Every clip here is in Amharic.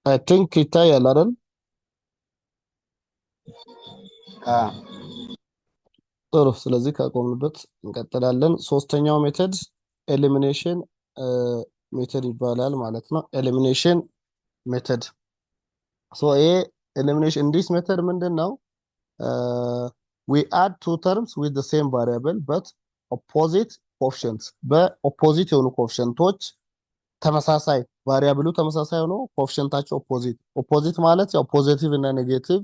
I think ይታያል አይደል? ጥሩ። ስለዚህ ካቆምንበት እንቀጥላለን። ሶስተኛው ሜተድ ኤሊሚኔሽን ሜተድ ይባላል ማለት ነው። ኤሊሚኔሽን ሜተድ ሶ ይሄ ኤሊሚኔሽን ዲስ ሜተድ ምንድነው? we add two terms with the same variable but opposite coefficients በኦፖዚት የሆኑ ኮኤፊሽንቶች ተመሳሳይ ቫሪያብሉ ተመሳሳይ ሆኖ ኮኤፊሽንታቸው ኦፖዚት ማለት ያው ፖዚቲቭ እና ኔጌቲቭ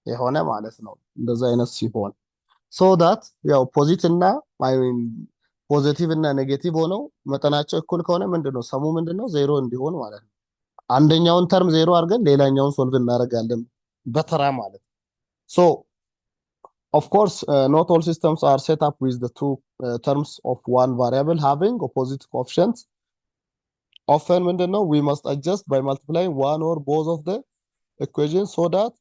የሆነ ማለት ነው። እንደዛ አይነት ሲሆን ሶ ዳት ያው ፖዚቲቭ እና አይ ሚን ፖዚቲቭ እና ኔጌቲቭ ሆነው መጠናቸው እኩል ከሆነ ምንድነው ሰሙ ምንድነው ዜሮ እንዲሆን ማለት ነው። አንደኛውን ተርም ዜሮ አድርገን ሌላኛውን ሶልቭ እናደርጋለን በተራ ማለት ነው። ሶ of course not all systems are set up with the two terms of one variable having opposite coefficients. Often ምንድነው we must adjust by multiplying one or both of the equations so that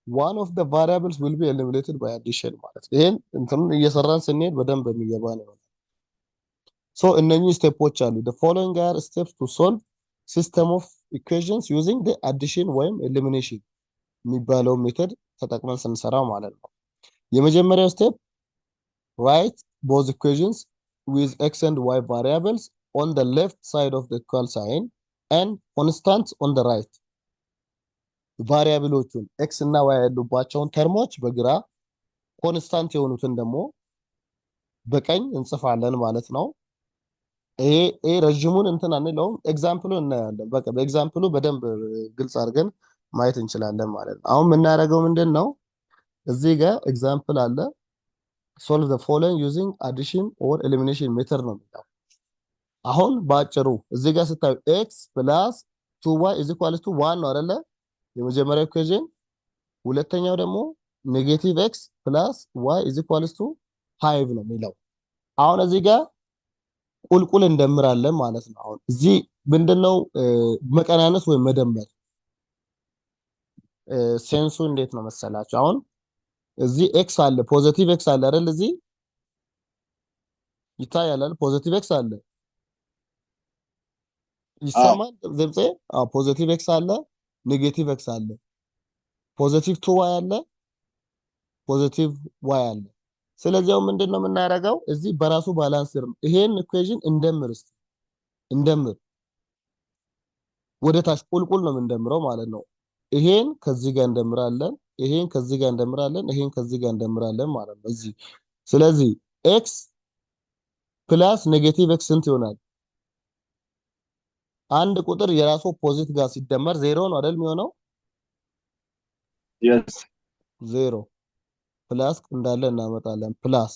one of the variables will be eliminated by addition ማለት ነው። ይሄን እንትን እየሰራን ስንሄድ በደንብ የሚገባ ነው። ሶ እነኚህ ስቴፖች አሉ። the following are steps to solve system of equations using the addition ወይም elimination የሚባለው ሜተድ ተጠቅመን ስንሰራ ማለት ነው። የመጀመሪያው ስቴፕ write both equations with x and y variables on the left side of the equal sign and constants on the right. ቫሪያብሎቹን ኤክስ እና ዋይ ያሉባቸውን ተርሞች በግራ ኮንስታንት የሆኑትን ደግሞ በቀኝ እንጽፋለን ማለት ነው። ይሄ ረጅሙን እንትን አንለውም፣ ኤግዛምፕሉን እናያለን። በቃ በኤግዛምፕሉ በደንብ ግልጽ አድርገን ማየት እንችላለን ማለት ነው። አሁን የምናደርገው ምንድን ነው? እዚህ ጋር ኤግዛምፕል አለ። solve the following using addition or elimination method ነው የሚለው። አሁን ባጭሩ እዚህ ጋር ስታዩ x plus 2y is equal to 1 ነው አይደለ? የመጀመሪያው ኢኩዌሽን። ሁለተኛው ደግሞ ኔጌቲቭ x plus y is equal to 5 ነው የሚለው። አሁን እዚህ ጋር ቁልቁል እንደምራለን ማለት ነው። አሁን እዚህ ምንድነው መቀናነስ ወይም መደመር ሴንሱ እንዴት ነው መሰላችሁ? አሁን እዚህ ኤክስ አለ፣ ፖዚቲቭ ኤክስ አለ አይደል? እዚህ ይታያል አይደል? ፖዚቲቭ ኤክስ አለ። ይሰማል ድምጼ? አዎ ፖዚቲቭ ኤክስ አለ፣ ኔጌቲቭ ኤክስ አለ። ፖዚቲቭ 2 ዋይ አለ፣ ፖዚቲቭ ዋይ አለ። ስለዚህ አሁን ምንድነው የምናደርገው? እዚህ በራሱ ባላንስ ይሄን ኢኩዌሽን እንደምር እስቲ እንደምር ወደ ታች ቁልቁል ነው የምንደምረው ማለት ነው። ይሄን ከዚህ ጋር እንደምራለን፣ ይሄን ከዚህ ጋር እንደምራለን፣ ይሄን ከዚህ ጋር እንደምራለን ማለት ነው እዚህ። ስለዚህ ኤክስ ፕላስ ኔጌቲቭ ኤክስ ስንት ይሆናል? አንድ ቁጥር የራሱ ኦፖዚት ጋር ሲደመር ዜሮ ነው አይደል የሚሆነው? yes ዜሮ ፕላስ እንዳለ እናመጣለን። ፕላስ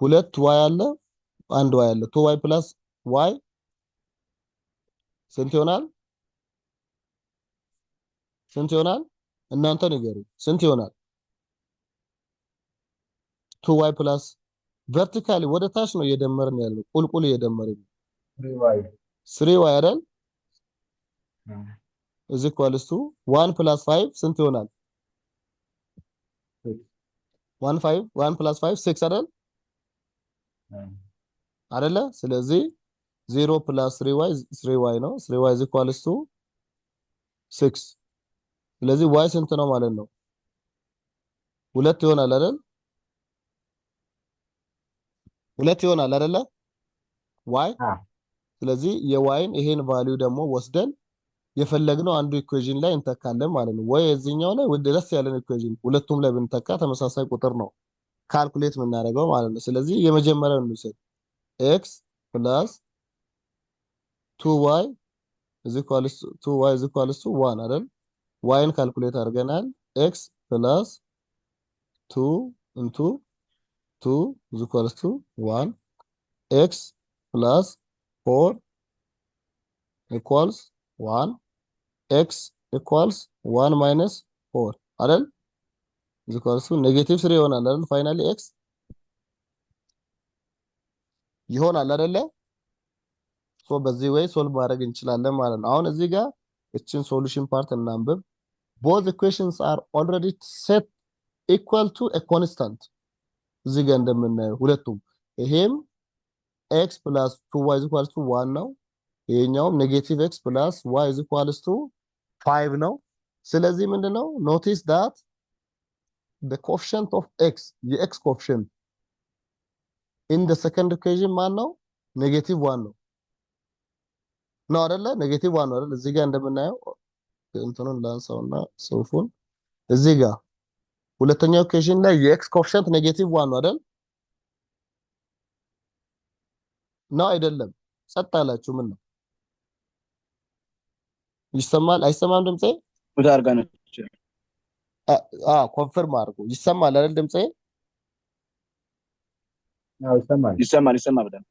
ሁለት ዋይ አለ፣ አንድ ዋይ አለ። 2y ፕላስ ዋይ ስንት ይሆናል? ስንት ይሆናል? እናንተ ንገሩ። ስንት ይሆናል? 2y ፕላስ ቨርቲካሊ ወደ ታች ነው እየደመርን ያለው፣ ቁልቁል እየደመርን 3y አይደል? is equals to 1 plus 5 ስንት ይሆናል? 1 plus 5 6 አይደል? አይደለ? ስለዚህ 0 plus 3y ነው። 3y is equals to 6። ስለዚህ y ስንት ነው ማለት ነው? 2 ይሆናል አይደል? 2 ይሆናል አይደለ? y ስለዚህ የዋይን ይሄን ቫልዩ ደግሞ ወስደን የፈለግነው አንዱ ኢኩዌሽን ላይ እንተካለን ማለት ነው። ወይ እዚህኛው ላይ ወደ ደስ ያለን ኢኩዌሽን ሁለቱም ላይ ብንተካ ተመሳሳይ ቁጥር ነው ካልኩሌት የምናደርገው ማለት ነው። ስለዚህ የመጀመሪያውን እንውሰድ። x plus 2y is equals to 2y is equals to 1 አይደል? yን ካልኩሌት አድርገናል። x plus 2 into 2 is equals to 1 x plus 4 equals 1 x equals 1 minus 4 አይደል? is equals to negative 3 ይሆናል አይደል? ፋይናሊ x ይሆናል አይደለ? ሶ በዚህ ወይ ሶልቭ ማድረግ እንችላለን ማለት ነው። አሁን እዚህ ጋር እቺን ሶሉሽን ፓርት እናንብብ። both equations are already set equal to a constant እዚህ ጋር እንደምናየው ሁለቱም ይሄም x plus 2y is equals to 1 ነው። ይሄኛውም ኔጌቲቭ x plus y is equals to 5 ነው። ስለዚህ ምንድነው ኖቲስ ዳት the coefficient of x የx coefficient in the second equation ማን ነው? ኔጌቲቭ 1 ነው አይደለ? ኔጌቲቭ 1 ነው አይደል? እዚህ ጋር እንደምናየው እንትኑን ላንሳውና ጽሁፉን እዚህ ጋር ሁለተኛው ኢኩዌሽን ላይ የx ኮኤፊሺየንት ኔጌቲቭ 1 ነው አይደል? ነው አይደለም? ጸጥ አላችሁ ምን ነው? ይሰማል አይሰማም ድምጼ? ወዳርጋ ነው ኮንፈርም አድርጉ። ይሰማል አይደል ድምጼ? ይሰማል በጣም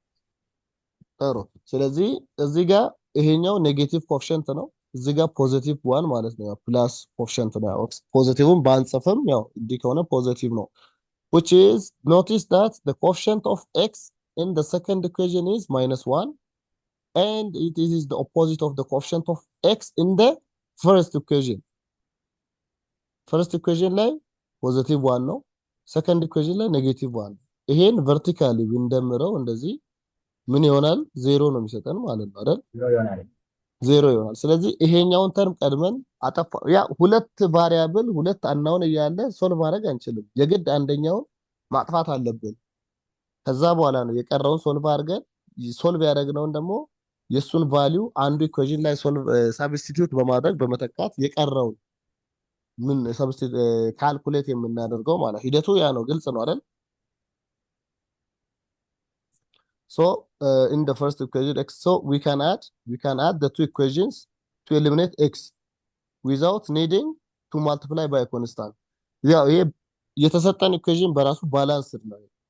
ጥሩ። ስለዚህ እዚህ ጋር ይሄኛው ኔጌቲቭ ኮኤፊሺየንት ነው፣ እዚህ ጋር ፖዚቲቭ 1 ማለት ነው። ፕላስ ኮኤፊሺየንት ነው። ፖዚቲቭን ባንጽፍም ያው እንዲህ ከሆነ ፖዚቲቭ ነው። which is notice that the coefficient of x in the second equation is -1 and it is the opposite of the coefficient of x in the first equation. First equation ላይ ፖዚቲቭ 1 ነው፣ second equation ላይ ኔጌቲቭ 1። ይሄን ቨርቲካሊ ብንደምረው እንደዚህ ምን ይሆናል? 0 ነው የሚሰጠን ማለት ነው አይደል? 0 ይሆናል። ስለዚህ ይሄኛውን ተርም ቀድመን አጠፋ። ያ ሁለት ቫሪያብል ሁለት አናውን እያለ ሶልቭ ማድረግ አንችልም። የግድ አንደኛውን ማጥፋት አለብን። ከዛ በኋላ ነው የቀረውን ሶልቭ አድርገን ሶልቭ ያደረግነውን ደግሞ የሱን ቫልዩ አንዱ ኢኩዌሽን ላይ ሳብስቲቲዩት በማድረግ በመተካት የቀረውን ምን ካልኩሌት የምናደርገው ማለት ሂደቱ ያ ነው። ግልጽ ነው አይደል? So in the first equation x, so we can add the two equations to eliminate x without needing to multiply by a constant. ያው ይሄ የተሰጠን ኢኩዌሽን በራሱ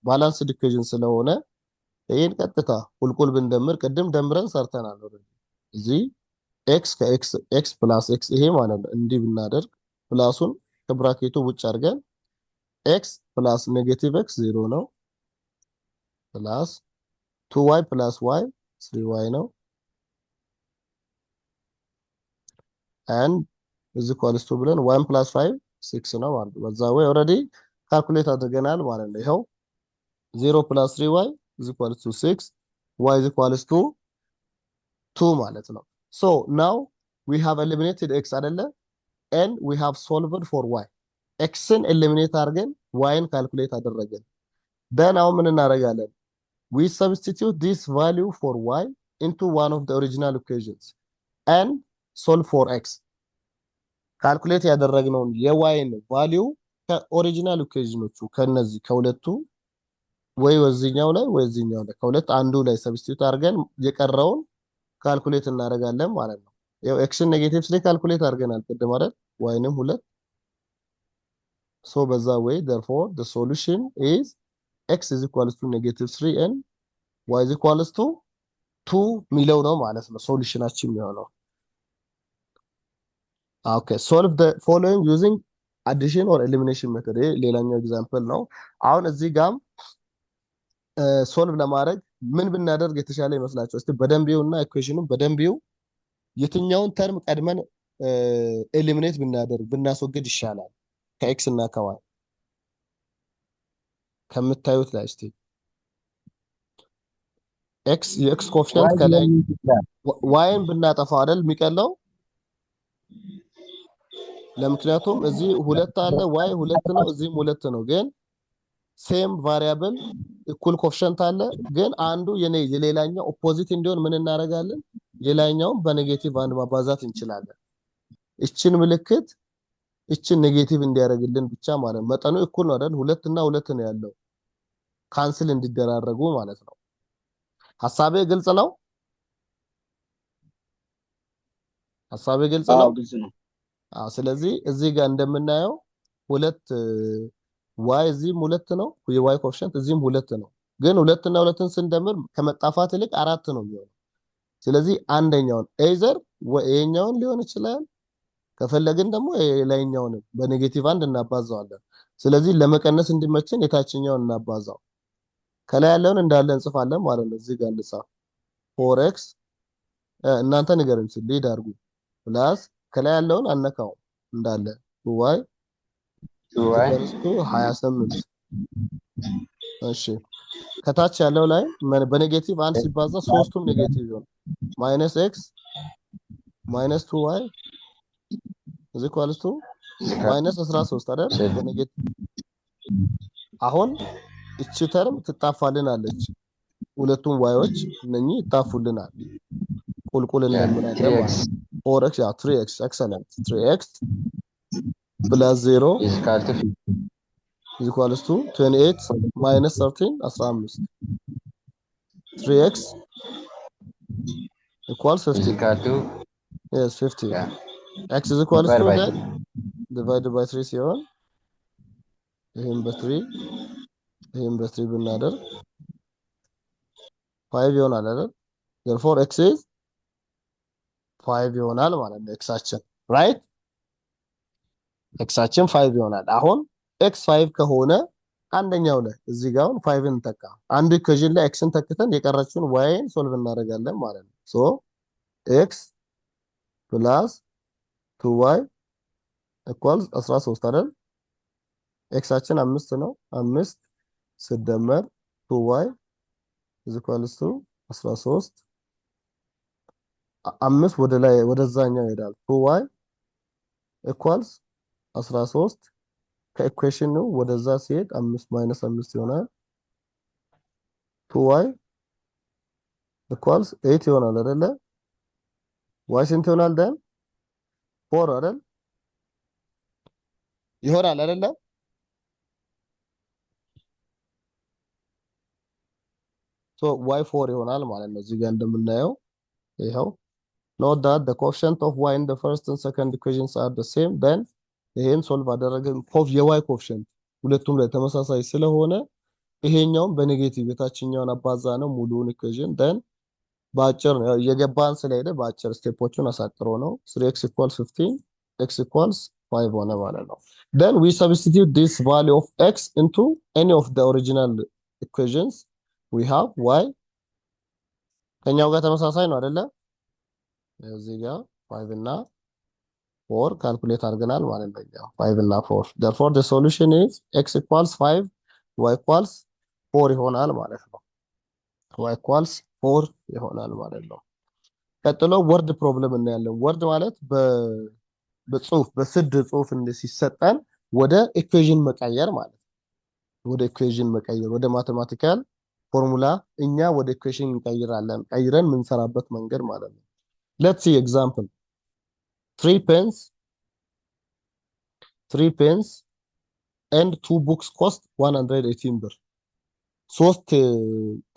ባላንስድ ኢኩዌሽን ስለሆነ ይሄን ቀጥታ ቁልቁል ብንደምር ቅድም ደምረን ሰርተናል ኦሬዲ። እዚህ x ከx x + x ይሄ ማለት ነው። እንዲህ ብናደርግ ፕላሱን ከብራኬቱ ውጭ አድርገን x + ኔጌቲቭ x 0 ነው ፕላስ 2y + y 3y ነው and is equals to ብለን 1 + 5 6 ነው ማለት ነው። በዛ ወይ ኦሬዲ ካልኩሌት አድርገናል ማለት ነው። ይሄው 0 + 3y is equals to 6 y is equals to 2 ማለት ነው። so now we have eliminated x አይደለ and we have solved for y xን ኤሊሚኔት አድርገን yን ካልኩሌት አደረገን። then አሁን ምን እናደርጋለን? we substitute this value for y into one of the original equations and solve for x. ካልኩሌት ያደረግነውን የyን ቫልዩ ከኦሪጂናል ኢኩዌሽኖቹ ከነዚህ ከሁለቱ ወይ ወዚህኛው ላይ ወይ ወዚህኛው ላይ ከሁለት አንዱ ላይ ሰብስቲቱት አድርገን የቀረውን ካልኩሌት እናደርጋለን ማለት ነው። ያው x ኔጌቲቭ 3 ካልኩሌት አድርገናል ቅድም አይደል? yንም 2 so በዛ way therefore the solution is x is equals to -3 and y is equals to 2 ሚለው ነው ማለት ነው ሶሉሽናችን የሚሆነው። okay solve the following using addition or elimination method ሌላኛው ኤግዛምፕል ነው። አሁን እዚህ ጋር ሶልቭ ለማድረግ ምን ብናደርግ የተሻለ ይመስላችኋል? እስቲ በደንብ ይውና ኢኩዌሽኑን በደንብ ይው። የትኛውን ተርም ቀድመን ኤሊሚኔት ብናስወግድ ይሻላል ከኤክስ እና ከዋይ ከምታዩት ላይ እስቲ ኤክስ የኤክስ ኮኤፊሺየንት ከላይ ዋይን ብናጠፋው አይደል የሚቀለው? ለምክንያቱም እዚህ 2 አለ ዋይ 2 ነው እዚህም 2 ነው፣ ግን ሴም ቫሪያብል እኩል ኮኤፊሺየንት አለ፣ ግን አንዱ የሌላኛው ኦፖዚት እንዲሆን ምን እናደርጋለን? ሌላኛውን በኔጌቲቭ 1 ማባዛት እንችላለን። እቺን ምልክት እቺን ኔጌቲቭ እንዲያደርግልን ብቻ ማለት ነው። መጠኑ እኩል ነው አይደል? 2 እና 2 ነው ያለው ካንስል እንዲደራረጉ ማለት ነው። ሐሳቤ ግልጽ ነው? ሐሳቤ ግልጽ ነው? ግልጽ ነው። ስለዚህ እዚህ ጋር እንደምናየው 2 y እዚህም 2 ነው የy ኮኤፊሺየንት እዚህም 2 ነው፣ ግን 2 እና 2ን ስንደምር ከመጣፋት ይልቅ 4 ነው የሚሆነው። ስለዚህ አንደኛውን ኤዘር ወይኛውን ሊሆን ይችላል፣ ከፈለግን ደግሞ የላይኛውን በኔጌቲቭ 1 እናባዛዋለን። ስለዚህ ለመቀነስ እንዲመችን የታችኛውን እናባዛው። ከላይ ያለውን እንዳለ እንጽፋለን ማለት ነው። እዚህ ጋር እንጻፍ 4x እናንተ ንገሩኝ ሊድ አድርጉ ፕላስ ከላይ ያለውን አነካው እንዳለ 2y 28 እሺ ከታች ያለው ላይ በኔጌቲቭ 1 ሲባዛ ሶስቱም ኔጌቲቭ ይሆናል -x -2y is equals to minus 13 አይደል በኔጌቲቭ አሁን እቺ ተርም ትጣፋልናለች ሁለቱም ዋዮች እነኚህ ይጣፉልናል ቁልቁል እንጀምራለን ማለት 4x ያ 3x excellent 3x plus 0 is equals to 28 minus 13 15 3x equals 50 yes 50 x is equals to that divided by 3 ሲሆን ይሄን በ3 ይሄን በ3 ብናደርግ 5 ይሆናል አይደል therefore x is 5 ይሆናል ማለት ነው xአችን right xአችን 5 ይሆናል አሁን x 5 ከሆነ አንደኛው ላይ እዚህ ጋር 5 እንተካ አንዱ ኢኩዌሽን ላይ xን ተክተን የቀረችውን yን ሶልቭ እናደርጋለን ማለት ነው so x plus 2y equals 13 አይደል xአችን 5 ነው 5 ሲደመር 2y is equals to 13 5 ወደ ላይ ወደዛኛው ይሄዳል 2y equals 13 ከኢኩዌሽኑ ወደዛ ሲሄድ 5 minus 5 ይሆናል 2y equals 8 ይሆናል አይደለ y ስንት ይሆናል then 4 አይደል ይሆናል አይደለ so y 4 ይሆናል ማለት ነው እዚህ ጋር እንደምናየው ይሄው note that the coefficient of y in the first and second equations are the same then ይሄን ሶልቭ አደረግን የy coefficient ሁለቱም ላይ ተመሳሳይ ስለሆነ ይሄኛውን በኔጌቲቭ የታችኛውን አባዛ ነው ሙሉውን ኢኩዌሽን then ባጭር ነው የገባን ስለሄደ ባጭር ስቴፖቹን አሳጥሮ ነው 3x equals 15 x equals 5 ሆነ ማለት ነው then we substitute this value of x into any of the original equations we have y ከኛው ጋር ተመሳሳይ ነው አይደለ እዚህ ጋር 5 እና 4 ካልኩሌት አድርገናል ማለት ነው 5 እና 4 therefore the solution is x equals 5 y equals 4 ይሆናል ማለት ነው y equals 4 ይሆናል ማለት ነው ቀጥሎ ወርድ ፕሮብለም እናያለን ወርድ ማለት በጽሁፍ በስድ ጽሁፍ ሲሰጠን ወደ ኢኩዌሽን መቀየር ማለት ወደ ኢኩዌሽን መቀየር ወደ ማቴማቲካል ፎርሙላ እኛ ወደ ኢኩዌሽን እንቀይራለን ቀይረን ምንሰራበት መንገድ ማለት ነው let's see example 3 pens and 2 books cost 118 ብር 3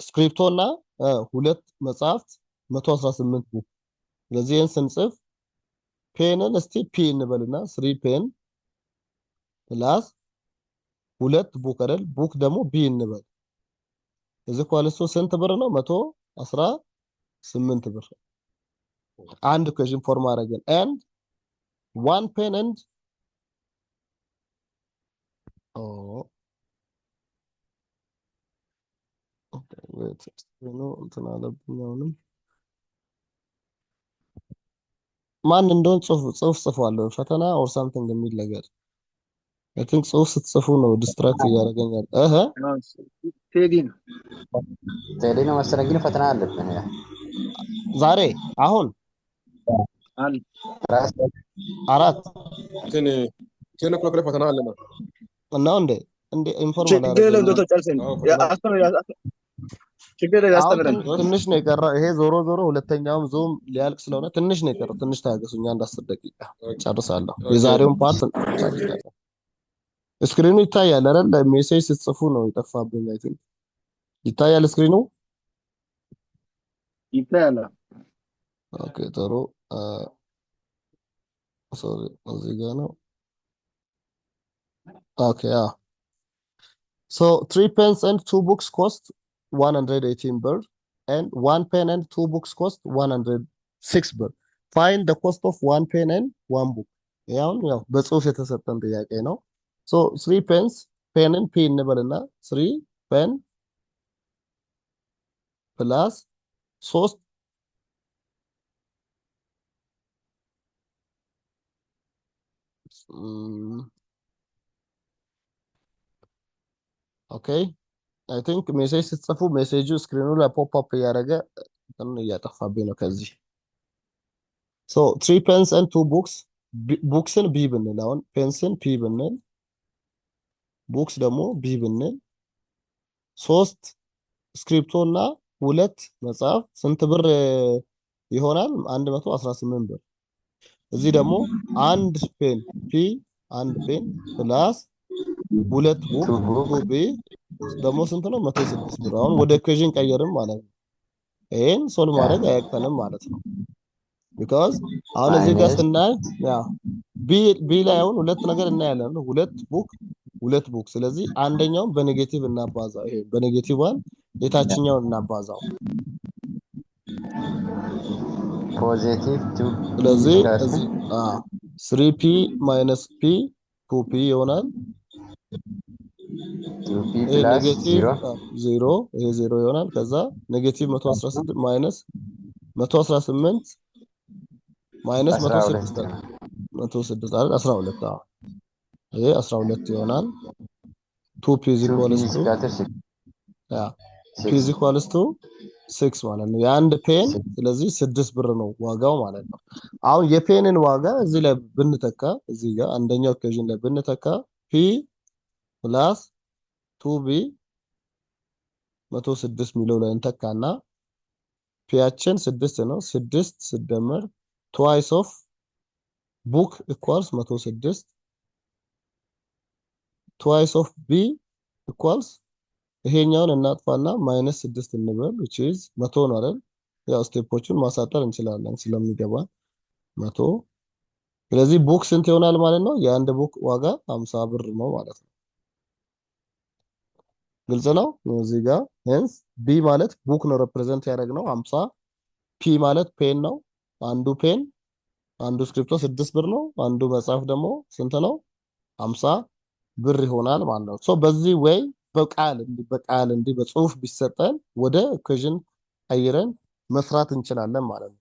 ስክሪፕቶ እና 2 መጽሐፍት 118 ቡክ ስለዚህ ስንጽፍ ፔንን እስቲ ፒ እንበልና 3 ፔን ፕላስ 2 ቡክ አይደል ቡክ ደግሞ ቢ እንበል እዚህ ኳልሶ ስንት ብር ነው 118 ብር አንድ ኢኩዌሽን ፎርም አደረግን and 1 pen and wait እንትን አለብኛውንም ማን እንደሆነ ጽሁፍ ጽፏለሁ ፈተና or something የሚል ነገር I think ጽሁፍ ስትጽፉ ነው ዲስትራክት እያደረገኛል ቴዲ ነው መሰለኝ ግን ፈተና አለብን ዛሬ አሁን አለ አራት ግን ኦክሎክ ላይ ፈተና አለና እና እንደ ኢንፎርማል ትንሽ ነው የቀረው ይሄ ዞሮ ሁለተኛውም ዞም ሊያልቅ ስለሆነ ትንሽ ነው የቀረው ትንሽ ታገሱኛ አንድ 10 ደቂቃ ጨርሳለሁ የዛሬውን ፓርት ስክሪኑ ይታያል አይደል ሜሴጅ ስትጽፉ ነው የጠፋብኝ አይ ቲንክ ይታያል ስክሪኑ ይታያል ኦኬ ጥሩ ሶሪ እዚህ ጋር ነው ኦኬ so 3 pens and 2 books cost 118 birr and 1 pen and 2 books cost 106 birr find the cost of 1 pen and 1 book ያው በጽሁፍ የተሰጠን ጥያቄ ነው so 3 pens pen and p እንበልና 3 pen plus 3 okay I think ሜሴጅ ስትጽፉ ሜሴጁ ስክሪኑ ላይ ፖፕ አፕ ያደረገ እንትን እያጠፋብኝ ነው ከዚህ so 3 pens and 2 books ቡክስን ቢ ብንል አሁን ፔንስን ፒ ብንል ቡክስ ደግሞ ቢ ብንል 3 ስክሪፕቶ እና 2 መጽሐፍ ስንት ብር ይሆናል? 118 ብር። እዚህ ደግሞ አንድ ፔን ፒ አንድ ፔን ፕላስ 2 ቡክ ቱ ቡክ 2 ቢ ደግሞ ስንት ነው? 106 ብር። አሁን ወደ ኢኩዌሽን ቀየርም ማለት ነው። ይሄን ሶልቭ ማድረግ አያቅተንም ማለት ነው። ቢኮዝ አሁን እዚህ ጋር ማይነስ ስናይ ያ ቢ ላይ አሁን ሁለት ነገር እናያለን። ሁለት ቡክ። ስለዚህ አንደኛውን በኔጌቲቭ እናባዛው። ይሄ በኔጌቲቭ ዋን የታችኛውን እናባዛው። ፖዚቲቭ 2 ስለዚህ ፕላስ እዚህ 3p ማይነስ p 2p ይሆናል። 2p ይሄ ፕላስ ኔጌቲቭ 0 0 ይሄ 0 ይሆናል። ከዛ ኔጌቲቭ 116 ማይነስ 118 ማይነስ 106 12 ነው። 106 አይደል? 12 ይሄ 12 ይሆናል። 2p is 2p equals to ሲካተር ያ p is equals to 6 ማለት ነው። የአንድ ፔን 6 ስለዚህ 6 ብር ነው ዋጋው ማለት ነው። አሁን የፔንን ዋጋ እዚህ ላይ ብንተካ እዚህ ጋር አንደኛው ኢኩዌሽን ላይ ብንተካ p ፕላስ 2b 106 ሚለው ላይ እንተካና ፒያችን 6 ነው። 6 ሲደመር twice of book equals 106 twice of b equals ይሄኛውን እናጥፋና ማይነስ 6 እንበል which is 100 ነው አይደል? ያው ስቴፖቹን ማሳጠር እንችላለን ስለሚገባ 100። ስለዚህ ቡክ ስንት ይሆናል ማለት ነው? የአንድ ቡክ ዋጋ 50 ብር ነው ማለት ነው። ግልጽ ነው እዚህ ጋር hence b ማለት ቡክ ነው ሪፕሬዘንት ያደረግነው 50። p ማለት ፔን ነው። አንዱ ፔን አንዱ ስክሪፕቶ 6 ብር ነው። አንዱ መጽሐፍ ደግሞ ስንት ነው? 50 ብር ይሆናል ማለት ነው። ሶ በዚህ ወይ በቃል እንዲህ በጽሁፍ ቢሰጠን ወደ ኢኩዌሽን ቀይረን መስራት እንችላለን ማለት ነው።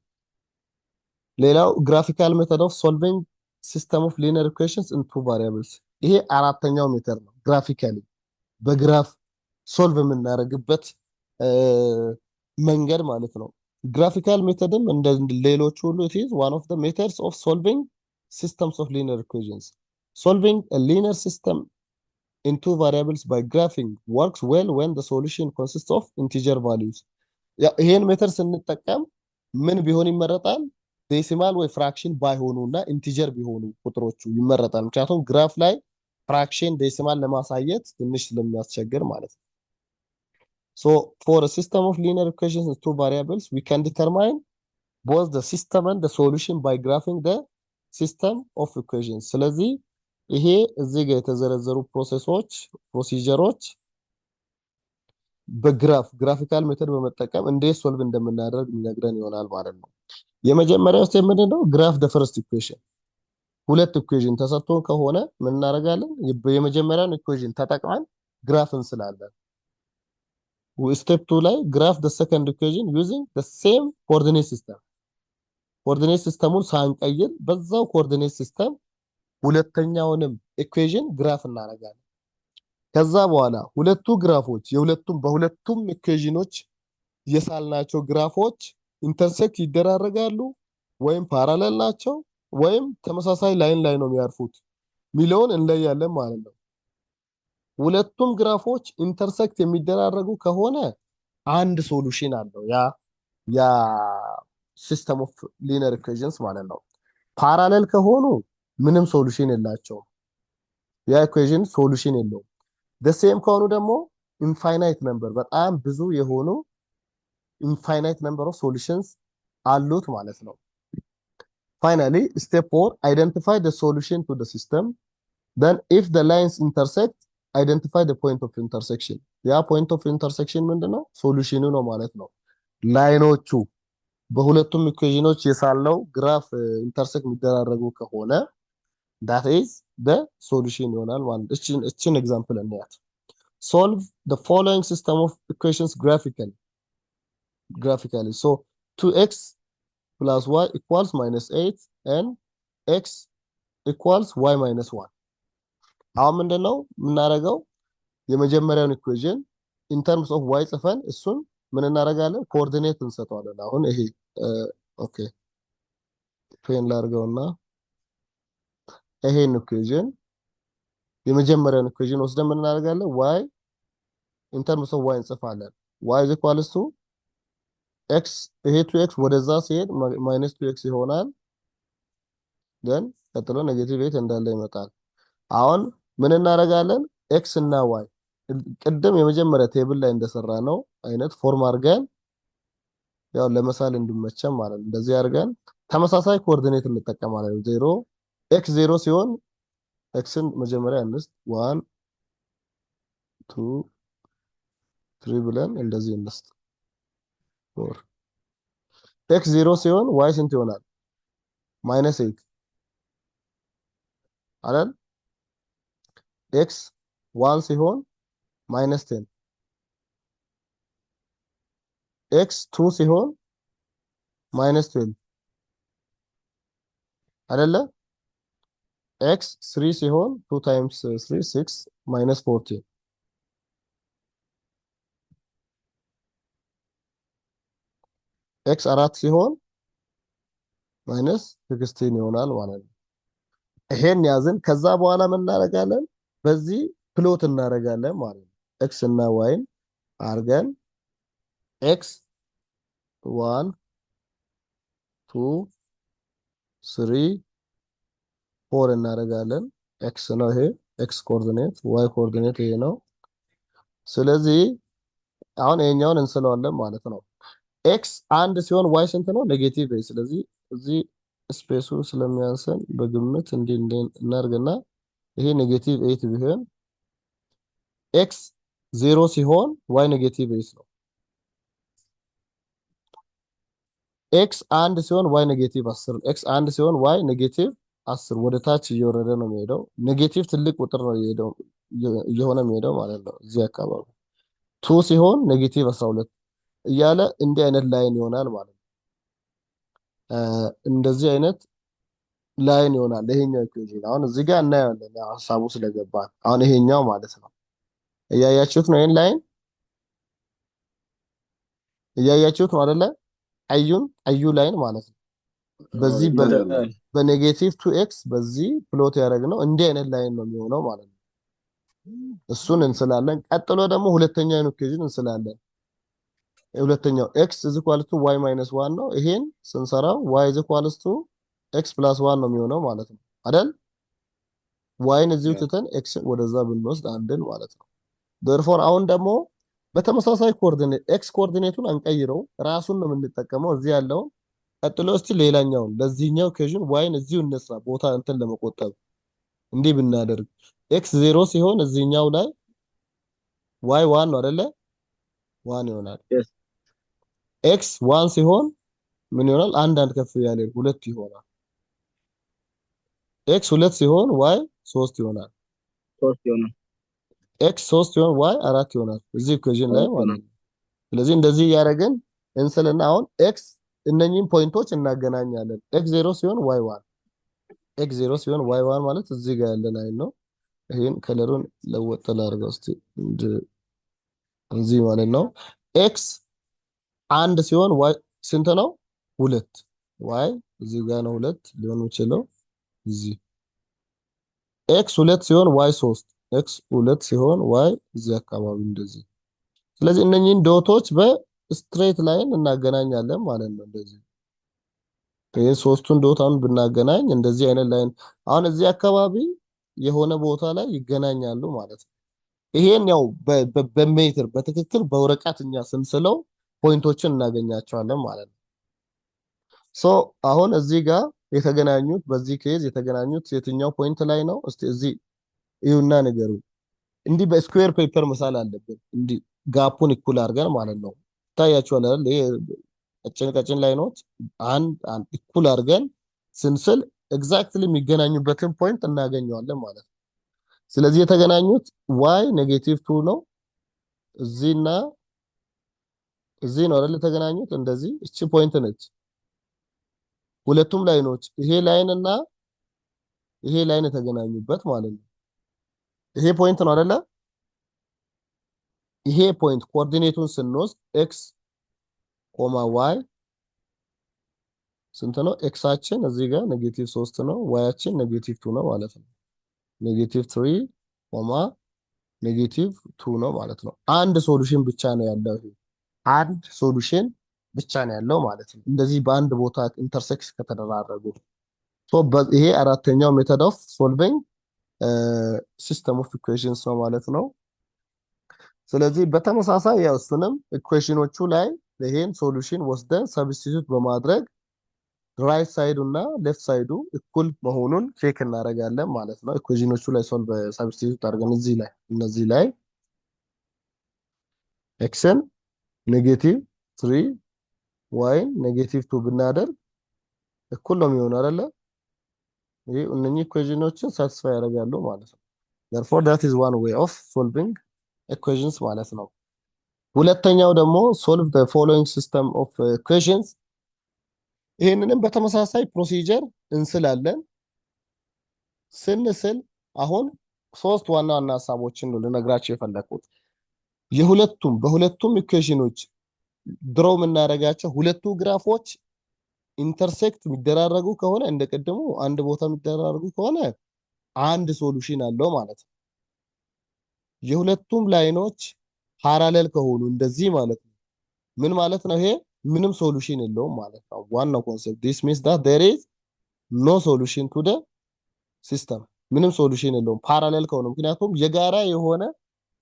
ሌላው ግራፊካል ሜተድ ኦፍ ሶልቪንግ ሲስተም ኦፍ ሊኒየር ኢኩዌሽንስ ኢን ቱ ቫሪያብልስ። ይሄ አራተኛው ሜተድ ነው። ግራፊካሊ በግራፍ ሶልቭ የምናደርግበት መንገድ ማለት ነው። ግራፊካል ሜተድም እንደ ሌሎች ሁሉ it is one of the methods of solving systems of linear equations. Solving a linear system in two variables by graphing works well when the solution consists of integer values. ይሄን ሜተድ ስንጠቀም ምን ቢሆን ይመረጣል? ዴሲማል ወይ ፍራክሽን ባይሆኑና ኢንቲጀር ቢሆኑ ቁጥሮቹ ይመረጣል። ምክንያቱም ግራፍ ላይ ፍራክሽን ዴሲማል ለማሳየት ትንሽ ስለሚያስቸግር ማለት ነው። So for a system of linear equations with two variables, we can determine both the system and the solution by graphing the system of equations. ስለዚህ ይሄ እዚህ ጋር የተዘረዘሩ ፕሮሲጀሮች ግራፊካል ሜተድ በመጠቀም እንዴት ሶልቭ እንደምናደርግ የሚነግረን ይሆናል ማለት ነው። የመጀመሪያው ስቴፕ ምንድነው? ግራፍ the first equation። ሁለት ኢኩዌሽን ተሰጥቶን ከሆነ ምን እናደርጋለን? የመጀመሪያውን ኢኩዌሽን ተጠቅመን ግራፍ እንስላለን። ስቴፕ 2 ላይ ግራፍ the second equation using the same coordinate system። ኮኦርዲኔት ሲስተሙን ሳንቀይር በዛው ኮኦርዲኔት ሲስተም ሁለተኛውንም ኢኩዌሽን ግራፍ እናደርጋለን። ከዛ በኋላ በሁለቱም ኢኩዌሽኖች የሳልናቸው ግራፎች ኢንተርሴክት ይደራረጋሉ ወይም ፓራለል ናቸው ወይም ተመሳሳይ ላይን ላይ ነው የሚያርፉት ሚሊዮን እንለያለን ማለት ነው። ሁለቱም ግራፎች ኢንተርሴክት የሚደራረጉ ከሆነ አንድ ሶሉሽን አለው ያ ሲስተም ኦፍ ሊኒየር ኢኩዌሽንስ ማለት ነው። ፓራለል ከሆኑ ምንም ሶሉሽን የላቸውም። ያ ኢኩዌሽን ሶሉሽን የለውም። ሴም ከሆኑ ደግሞ ኢንፋይናይት ነምበር በጣም ብዙ የሆኑ ኢንፋይናይት ነምበር ኦፍ ሶሉሽንስ አሉት ማለት ነው። Finally, step 4, identify the solution to the system. Then if the lines intersect, identify the point of intersection. ያ point of intersection ምንድነው? ሶሉሽኑ ነው ማለት ነው። ላይኖቹ በሁለቱም ኢኩዌሽኖች የሳለው ግራፍ ኢንተርሴክት የሚደራረጉ ከሆነ that is the solution ይሆናል ማለት ነው። እቺን ኤግዛምፕል እንያት። Solve the following system of equations graphically. So 2x plus y equals minus 8 and x equals y minus 1. አሁን ምንድነው የምናደርገው? የመጀመሪያውን ኢኩዌሽን in terms of y ጽፈን እሱን ምን እናደርጋለን? ኮኦርዲኔት እንሰጠዋለን። አሁን ይሄ ኦኬ ፔን ላድርገውና ይሄን ኢኩዌሽን የመጀመሪያውን ኢኩዌሽን ወስደን ምን እናደርጋለን? y in terms of y እንጽፋለን። y is equals to x ይሄ 2x ወደዛ ሲሄድ ማይነስ 2x ይሆናል። then ቀጥሎ ኔጌቲቭ 8 እንዳለ ይመጣል። አሁን ምን እናደርጋለን? x እና y ቅድም የመጀመሪያ ቴብል ላይ እንደሰራ ነው አይነት ፎርም አድርገን ያው ለመሳል እንዲመቸን ማለት ነው። እንደዚህ አድርገን ተመሳሳይ ኮኦርዲኔት እንጠቀማለን። 0 x 0 ሲሆን xን መጀመሪያ እንስት 1 2 3 ብለን እንደዚህ እንስት 4 x 0 ሲሆን y ስንት ይሆናል? -8 አይደል? x 1 ሲሆን -10 x 2 ሲሆን -12 አይደለ? x 3 ሲሆን 2 times 3 6 -14 x 4 ሲሆን -16 ይሆናል ማለት ነው። ይሄን ያዝን። ከዛ በኋላ ምን እናደርጋለን? በዚህ ፕሎት እናደርጋለን ማለት ነው። x እና y አርገን x 1 2 3 4 እናደርጋለን። x ነው ይሄ x ኮኦርዲኔት፣ y ኮኦርዲኔት ይሄ ነው። ስለዚህ አሁን ይሄኛውን እንስለዋለን ማለት ነው። x አንድ ሲሆን y ስንት ነው? ኔጌቲቭ 8። ስለዚህ እዚህ ስፔሱ ስለሚያንሰን በግምት እንዲህ እናርግና ይሄ ኔጌቲቭ 8 ቢሆን x 0 ሲሆን y ኔጌቲቭ 8 ነው። x አንድ ሲሆን y ኔጌቲቭ 10 x አንድ ሲሆን y ኔጌቲቭ 10 ወደ ታች እየወረደ ነው የሚሄደው። ኔጌቲቭ ትልቅ ቁጥር ነው እየሆነ የሚሄደው ማለት ነው። እዚህ አካባቢ 2 ሲሆን ኔጌቲቭ 12 እያለ እንዲህ አይነት ላይን ይሆናል ማለት ነው። እንደዚህ አይነት ላይን ይሆናል ይሄኛው ኢኩዌሽን። አሁን እዚህ ጋር እናያለን ሐሳቡ ስለገባን። አሁን ይሄኛው ማለት ነው እያያችሁት ነው። ይሄን ላይን እያያችሁት ነው አይደለ? ቀዩ ላይን ማለት ነው። በዚህ በኔጌቲቭ 2x በዚህ ፕሎት ያደረግነው እንዲህ አይነት ላይን ነው የሚሆነው ማለት ነው። እሱን እንስላለን። ቀጥሎ ደግሞ ሁለተኛውን ኢኩዌሽን እንስላለን። ሁለተኛው x is equal to y minus 1 ነው። ይሄን ስንሰራው y is equal to x plus 1 ነው የሚሆነው ማለት ነው አይደል? yን እዚሁ ትተን x ወደዛ ብንወስድ አንድን ማለት ነው። therefore አሁን ደግሞ በተመሳሳይ ኮኦርዲኔት x ኮኦርዲኔቱን አንቀይረው ራሱን ነው የምንጠቀመው እዚህ ያለው። ቀጥሎ እስቲ ሌላኛውን ለዚህኛው ኢኩዌሽን yን እዚሁ እንስራ ቦታ እንትን ለመቆጠብ እንዲህ ብናደርግ x 0 ሲሆን እዚህኛው ላይ y 1 ነው አይደለ? 1 ይሆናል። x 1 ሲሆን ምን ይሆናል? አንድ ከፍ ያለ 2 ይሆናል። x 2 ሲሆን y 3 ይሆናል። x 3 ሲሆን y 4 ይሆናል እዚህ ኢኩዌሽን ላይ ማለት ነው። ስለዚህ እንደዚህ ያደረግን እንስልና አሁን x እነኚህን ፖይንቶች እናገናኛለን። x 0 ሲሆን y 1 x 0 ሲሆን y 1 ማለት እዚህ ጋር ያለ ላይን ነው። ይሄን ከለሩን ለወጥ ላድርገው እስቲ እዚህ ማለት ነው። x አንድ ሲሆን y ስንት ነው? 2 y እዚህ ጋር ነው 2 ሊሆን ይችላል። እዚህ x 2 ሲሆን y 3 x 2 ሲሆን y እዚህ አካባቢ እንደዚህ። ስለዚህ እነኚህን ዶቶች በስትሬት ላይን እናገናኛለን ማለት ነው። እንደዚህ ይሄ ሶስቱን ዶት አሁን ብናገናኝ እንደዚህ አይነት ላይን አሁን እዚህ አካባቢ የሆነ ቦታ ላይ ይገናኛሉ ማለት ነው። ይሄን ያው በሜትር በትክክል በወረቀትኛ ስንስለው ፖይንቶችን እናገኛቸዋለን ማለት ነው። ሶ አሁን እዚህ ጋር የተገናኙት በዚህ ኬዝ የተገናኙት የትኛው ፖይንት ላይ ነው? እስቲ እዚህ ይሁንና ነገሩ እንዲህ በስኩዌር ፔፐር መሳል አለብን። እንዲህ ጋፑን እኩል አድርገን ማለት ነው። ታያችኋል አይደል? ይሄ ቀጭን ላይኖች አንድ እኩል አድርገን ስንስል ኤግዛክትሊ የሚገናኙበትን ፖይንት እናገኘዋለን ማለት ነው። ስለዚህ የተገናኙት y -2 ነው። እዚህና እዚህ ነው አይደል የተገናኙት? እንደዚህ እቺ ፖይንት ነች። ሁለቱም ላይኖች ይሄ ላይን እና ይሄ ላይን የተገናኙበት ማለት ነው። ይሄ ፖይንት ነው አይደለ? ይሄ ፖይንት ኮኦርዲኔቱን ስንወስድ x y ስንት ነው? ኤክሳችን እዚህ ጋር -3 ነው፣ ዋያችን -2 ነው ማለት ነው። -3 ኮማ -2 ነው ማለት ነው። አንድ ሶሉሽን ብቻ ነው ያለው። ይሄ አንድ ሶሉሽን ብቻ ነው ያለው ማለት ነው። እንደዚህ በአንድ ቦታ ኢንተርሴክስ ከተደራረጉ ይሄ አራተኛው ሜተድ ኦፍ ሶልቪንግ ሲስተም ኦፍ ኢኩዌሽንስ ነው ማለት ነው። ስለዚህ በተመሳሳይ ያው እሱንም ኢኩዌሽኖቹ ላይ ይሄን ሶሉሽን ወስደን ሰብስቲቱት በማድረግ ራይት ሳይዱ እና ሌፍት ሳይዱ እኩል መሆኑን ቼክ እናደርጋለን ማለት ነው። ኢኩዌሽኖቹ ላይ ሰብስቲቱት አድርገን እነዚህ ላይ ኤክስን -3 ዋይን -2 ብናደርግ እኩል ነው የሚሆነው አይደለ? ይሄ እነኚህ ኢኩዌሽኖችን ሳቲስፋይ ያደርጋሉ ማለት ነው። therefore that is one way of solving equations ማለት ነው። ሁለተኛው ደግሞ solve the following system of equations። ይሄንንም በተመሳሳይ ፕሮሲጀር እንስላለን። ስንስል አሁን ሶስት ዋና ዋና ሐሳቦችን ነው ልነግራችሁ የፈለኩት። በሁለቱም ኢኩዌሽኖች ድሮ የምናደርጋቸው ሁለቱ ግራፎች ኢንተርሴክት የሚደራረጉ ከሆነ እንደቀደሙ አንድ ቦታ የሚደራረጉ ከሆነ አንድ ሶሉሽን አለው ማለት ነው። የሁለቱም ላይኖች ፓራሌል ከሆኑ እንደዚህ ማለት ነው። ምን ማለት ነው? ይሄ ምንም ሶሉሽን የለውም ማለት ነው። ዋናው ኮንሰፕት this means that there is no solution to the system። ምንም ሶሉሽን የለውም ፓራሌል ከሆነ፣ ምክንያቱም የጋራ የሆነ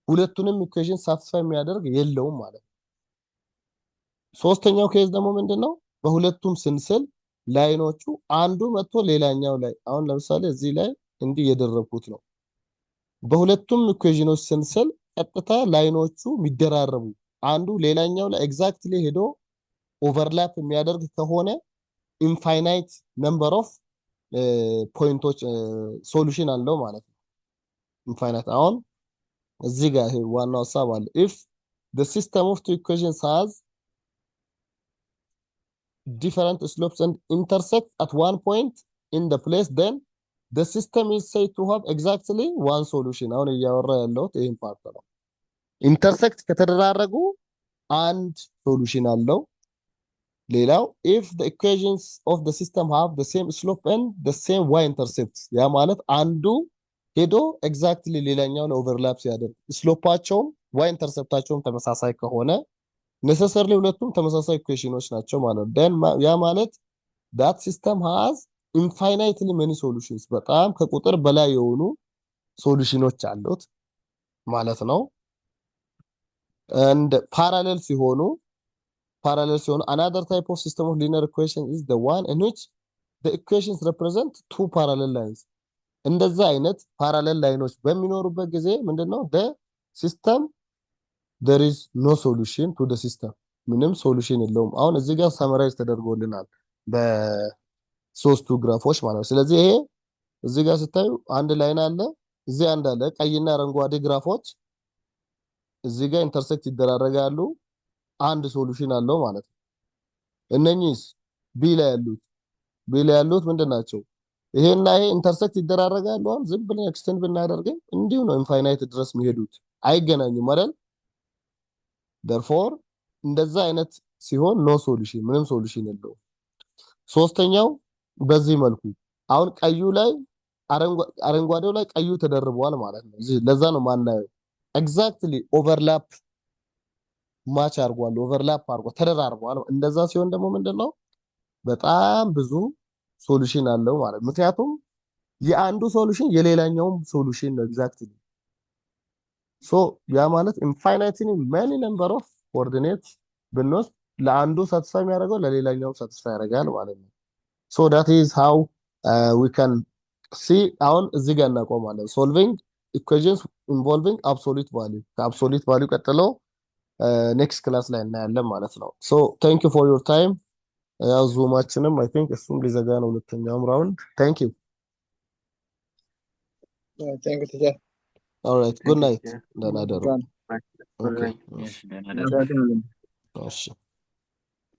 ሁለቱንም ኢኩዌሽን ሳትስፋይ የሚያደርግ የለውም ማለት ነው። ሶስተኛው ኬዝ ደግሞ ምንድነው? በሁለቱም ስንስል ላይኖቹ አንዱ መጥቶ ሌላኛው ላይ አሁን ለምሳሌ እዚህ ላይ እንዲህ የደረኩት ነው። በሁለቱም ኢኩዌሽኖች ስንስል ቀጥታ ላይኖቹ የሚደራረቡ አንዱ ሌላኛው ላይ ኤግዛክትሊ ሄዶ ኦቨርላፕ የሚያደርግ ከሆነ ኢንፋይናይት ነምበር ኦፍ ፖይንቶች ሶሉሽን አለው ማለት ነው። ኢንፋይናይት አሁን እዚህ ጋር ይሄ ዋናው ሐሳብ አለ። if the system of two equations has different slopes and intersect at one point in the place, then the system is said to have exactly one solution። አሁን እያወራ ያለው ይሄን ፓርት ነው። ኢንተርሴክት ከተደራረጉ አንድ ሶሉሽን አለው። ሌላው if the equations of the system have the same slope and the same y intercepts፣ ያ ማለት አንዱ ሄዶ ኤግዛክትሊ ሌላኛውን ኦቨርላፕ ሲያደርግ ስሎፓቸውም y ኢንተርሰፕታቸውም ተመሳሳይ ከሆነ necessarily ሁለቱም ተመሳሳይ ኢኩዌሽኖች ናቸው ማለት ነው። then ያ ማለት that system has infinitely many solutions፣ በጣም ከቁጥር በላይ የሆኑ ሶሉሽኖች አሉት ማለት ነው። and parallel ሲሆኑ another type of system of linear equation is the one in which the equations represent two parallel lines። እንደዛ አይነት ፓራሌል ላይኖች በሚኖሩበት ጊዜ ምንድነው the system there is no solution to the system፣ ምንም ሶሉሽን የለውም። አሁን እዚህ ጋር ሰመራይዝ ተደርጎልናል በሶስቱ ግራፎች ማለት ነው። ስለዚህ ይሄ እዚህ ጋር ስታዩ አንድ ላይን አለ፣ እዚህ አንድ አለ። ቀይና አረንጓዴ ግራፎች እዚህ ጋር ኢንተርሴክት ይደራረጋሉ፣ አንድ ሶሉሽን አለው ማለት ነው። እነኚህስ ቢ ላይ ያሉት ምንድናቸው? ይሄና ይሄ ኢንተርሴክት ይደራረጋሉ። አሁን ዝም ብለን ኤክስቴንድ ብናደርግ እንዲሁ ነው ኢንፋይናይት ድረስ የሚሄዱት፣ አይገናኙም አይደል? therefore እንደዛ አይነት ሲሆን ኖ ሶሉሽን፣ ምንም ሶሉሽን የለውም። ሶስተኛው በዚህ መልኩ አሁን ቀዩ ላይ አረንጓዴው ላይ ቀዩ ተደርበዋል ማለት ነው። ለዛ ነው ማናየው ኤግዛክትሊ ኦቨርላፕ ማች አርጓል፣ ኦቨርላፕ አርጓል፣ ተደራርበዋል። እንደዛ ሲሆን ደግሞ ምንድነው በጣም ብዙ ሶሉሽን አለው ማለት፣ ምክንያቱም የአንዱ ሶሉሽን የሌላኛውም ሶሉሽን ነው ኤግዛክትሊ። ሶ ያ ማለት ኢንፋይናይትሊ ማኒ ነምበር ኦፍ ኮኦርዲኔትስ ብንወስድ ለአንዱ ሳቲስፋይ የሚያደርገው ለሌላኛው ሳቲስፋይ ያደርጋል ማለት ነው። ሶ that is how we can see። አሁን እዚህ ጋር እናቆማለን። solving equations involving absolute value፣ ከአብሶሉት ቫልዩ ቀጥሎ ኔክስት ክላስ ላይ እናያለን ማለት ነው። ሶ thank you for your time። ያው ዙማችንም አይ ቲንክ እሱም ሊዘጋ ነው ሁለተኛውም ራውንድ። thank you Thank you, teacher. all right good night። you. ደህና ደሩ። Bye. ኦኬ Yes, then. እሺ